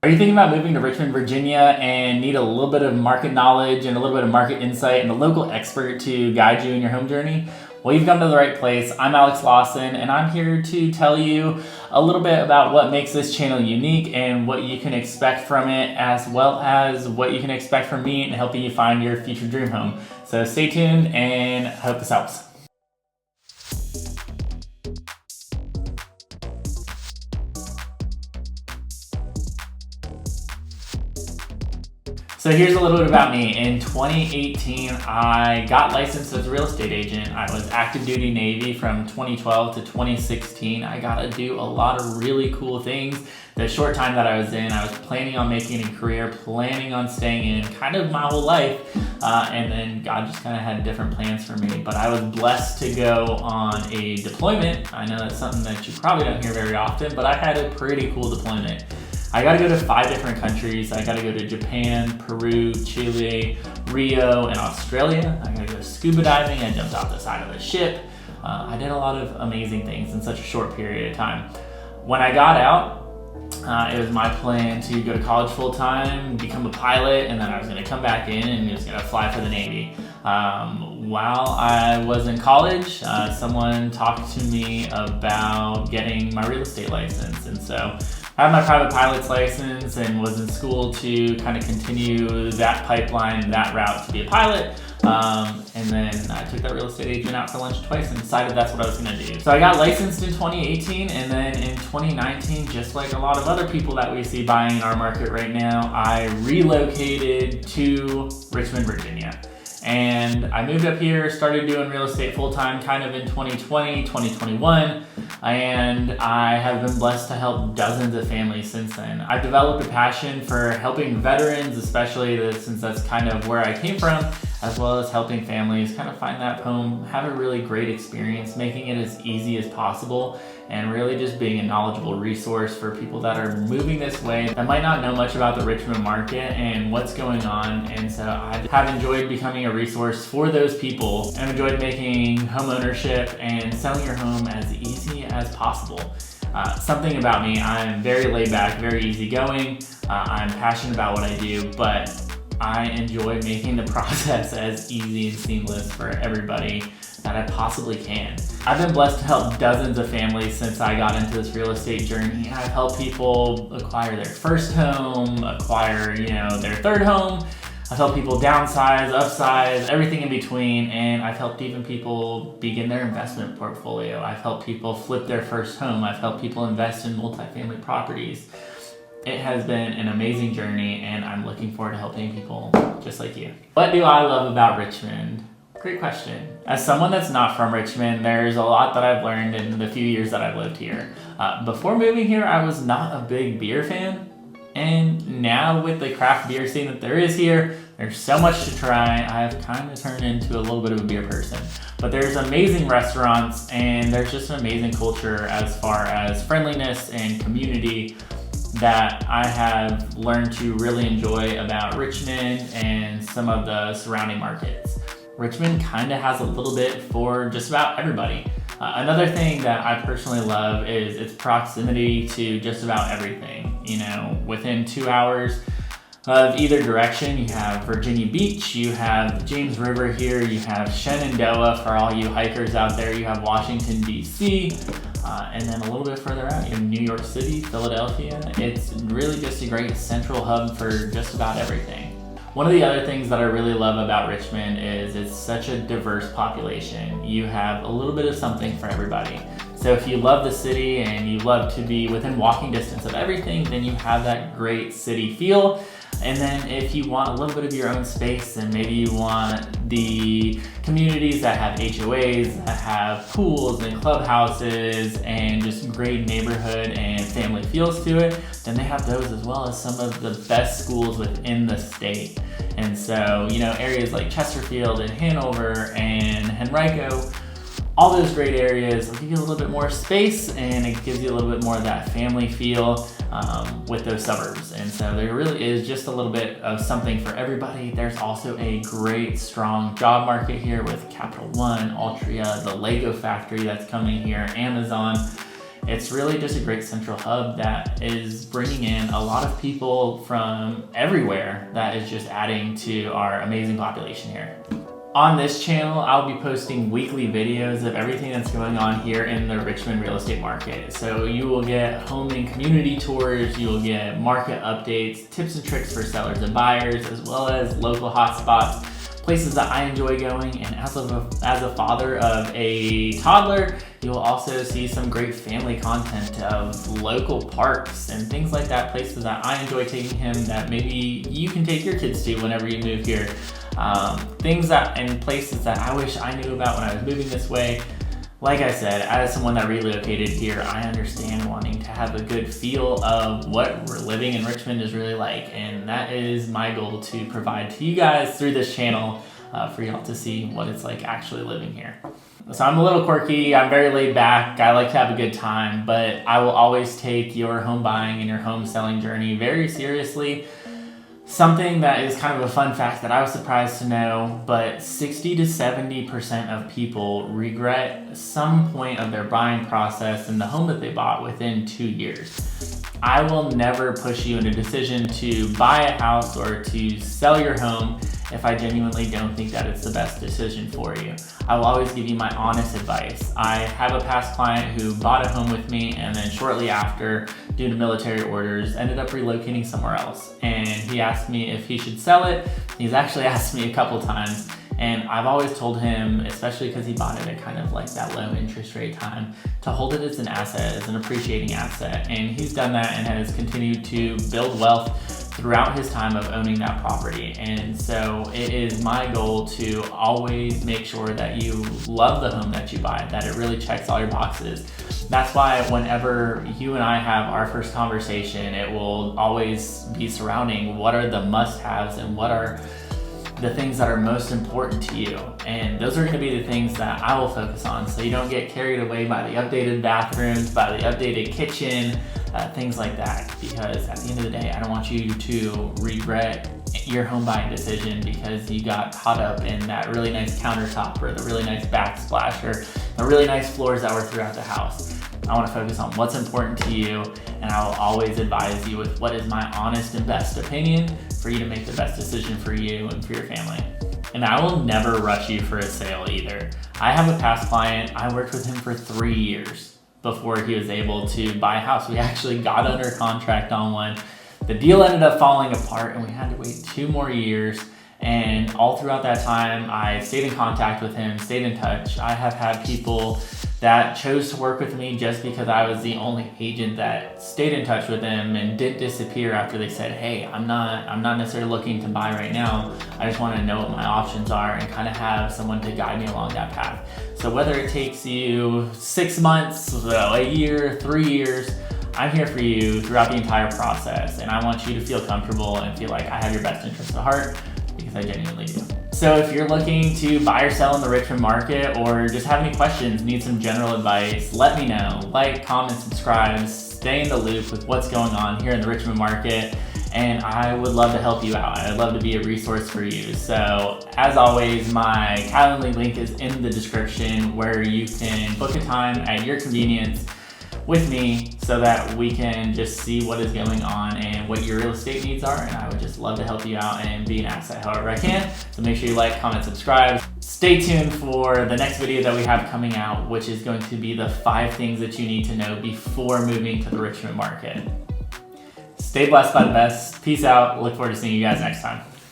Are you thinking about moving to Richmond, Virginia and need a little bit of market knowledge and a little bit of market insight and a local expert to guide you in your home journey? Well, you've come to the right place. I'm Alex Lawson, and I'm here to tell you a little bit about what makes this channel unique and what you can expect from it, as well as what you can expect from me in helping you find your future dream home. So stay tuned, and I hope this helps. So here's a little bit about me. In 2018, I got licensed as a real estate agent. I was active duty Navy from 2012 to 2016. I got to do a lot of really cool things. The short time that I was in, I was planning on making a career, planning on staying in kind of my whole life. And then God just kind of had different plans for me. But I was blessed to go on a deployment. I know that's something that you probably don't hear very often, but I had a pretty cool deployment. I got to go to 5 different countries. I got to go to Japan, Peru, Chile, Rio, and Australia. I got to go scuba diving. I jumped off the side of a ship. I did a lot of amazing things in such a short period of time. When I got out, it was my plan to go to college full time, become a pilot, and then I was going to come back in and was going to fly for the Navy. While I was in college, someone talked to me about getting my real estate license, and so I had my private pilot's license and was in school to kind of continue that pipeline, that route to be a pilot. And then I took that real estate agent out for lunch twice and decided that's what I was going to do. So I got licensed in 2018, and then in 2019, just like a lot of other people that we see buying in our market right now, I relocated to Richmond, Virginia. And I moved up here, started doing real estate full-time kind of in 2020, 2021, and I have been blessed to help dozens of families since then. I've developed a passion for helping veterans, especially since that's kind of where I came from, as well as helping families kind of find that home, have a really great experience, making it as easy as possible, and really just being a knowledgeable resource for people that are moving this way that might not know much about the Richmond market and what's going on. And so I have enjoyed becoming a resource for those people and enjoyed making home ownership and selling your home as easy as possible. Something about me, I'm very laid back, very easygoing. I'm passionate about what I do, but I enjoy making the process as easy and seamless for everybody that I possibly can. I've been blessed to help dozens of families since I got into this real estate journey. I've helped people acquire their first home, acquire, their third home. I've helped people downsize, upsize, everything in between, and I've helped even people begin their investment portfolio. I've helped people flip their first home. I've helped people invest in multifamily properties. It has been an amazing journey, and I'm looking forward to helping people just like you. What do I love about Richmond? Great question. As someone that's not from Richmond, there's a lot that I've learned in the few years that I've lived here. Before moving here, I was not a big beer fan. And now with the craft beer scene that there is here, there's so much to try. I've kind of turned into a little bit of a beer person. But there's amazing restaurants, and there's just an amazing culture as far as friendliness and community that I have learned to really enjoy about Richmond and some of the surrounding markets. Richmond kind of has a little bit for just about everybody. Another thing that I personally love is its proximity to just about everything. Within 2 hours of either direction, you have Virginia Beach, you have the James River here, you have Shenandoah for all you hikers out there, you have Washington, D.C., and then a little bit further out, you have New York City, Philadelphia. It's really just a great central hub for just about everything. One of the other things that I really love about Richmond is it's such a diverse population. You have a little bit of something for everybody. So if you love the city and you love to be within walking distance of everything, then you have that great city feel. And then if you want a little bit of your own space, and maybe you want the communities that have HOAs, that have pools and clubhouses and just great neighborhood and family feels to it, then they have those, as well as some of the best schools within the state. And so, areas like Chesterfield and Hanover and Henrico, all those great areas will give you a little bit more space, and it gives you a little bit more of that family feel with those suburbs. And so there really is just a little bit of something for everybody. There's also a great, strong job market here with Capital One, Altria, the Lego factory that's coming here, Amazon. It's really just a great central hub that is bringing in a lot of people from everywhere that is just adding to our amazing population here. On this channel, I'll be posting weekly videos of everything that's going on here in the Richmond real estate market. So you will get home and community tours, you will get market updates, tips and tricks for sellers and buyers, as well as local hotspots, places that I enjoy going. And as a father of a toddler, you'll also see some great family content of local parks and things like that, places that I enjoy taking him that maybe you can take your kids to whenever you move here. Things that and places that I wish I knew about when I was moving this way. Like I said, as someone that relocated here, I understand wanting to have a good feel of what living in Richmond is really like, and that is my goal to provide to you guys through this channel for y'all to see what it's like actually living here. So I'm a little quirky, I'm very laid back, I like to have a good time, but I will always take your home buying and your home selling journey very seriously. Something that is kind of a fun fact that I was surprised to know, but 60 to 70% of people regret some point of their buying process in the home that they bought within 2 years. I will never push you in a decision to buy a house or to sell your home if I genuinely don't think that it's the best decision for you. I will always give you my honest advice. I have a past client who bought a home with me and then shortly after, due to military orders, ended up relocating somewhere else. And he asked me if he should sell it. He's actually asked me a couple times. And I've always told him, especially because he bought it at kind of like that low interest rate time, to hold it as an asset, as an appreciating asset. And he's done that and has continued to build wealth throughout his time of owning that property. And so it is my goal to always make sure that you love the home that you buy, that it really checks all your boxes. That's why whenever you and I have our first conversation, it will always be surrounding what are the must-haves and what are the things that are most important to you. And those are gonna be the things that I will focus on, so you don't get carried away by the updated bathrooms, by the updated kitchen, things like that. Because at the end of the day, I don't want you to regret your home buying decision because you got caught up in that really nice countertop or the really nice backsplash or the really nice floors that were throughout the house. I want to focus on what's important to you, and I will always advise you with what is my honest and best opinion for you to make the best decision for you and for your family. And I will never rush you for a sale either. I have a past client, I worked with him for 3 years before he was able to buy a house. We actually got under contract on one. The deal ended up falling apart and we had to wait 2 more years. And all throughout that time, I stayed in contact with him, stayed in touch. I have had people that chose to work with me just because I was the only agent that stayed in touch with them and didn't disappear after they said, hey, I'm not necessarily looking to buy right now. I just want to know what my options are and kind of have someone to guide me along that path. So whether it takes you 6 months, a year, 3 years, I'm here for you throughout the entire process. And I want you to feel comfortable and feel like I have your best interest at heart, because I genuinely do. So if you're looking to buy or sell in the Richmond market or just have any questions, need some general advice, let me know. Like, comment, subscribe, stay in the loop with what's going on here in the Richmond market, and I would love to help you out. I'd love to be a resource for you. So as always, my Calendly link is in the description where you can book a time at your convenience with me so that we can just see what is going on and what your real estate needs are, and I would just love to help you out and be an asset however I can. So make sure you like, comment, subscribe. Stay tuned for the next video that we have coming out, which is going to be the 5 things that you need to know before moving to the Richmond market. Stay blessed by the best. Peace out. Look forward to seeing you guys next time.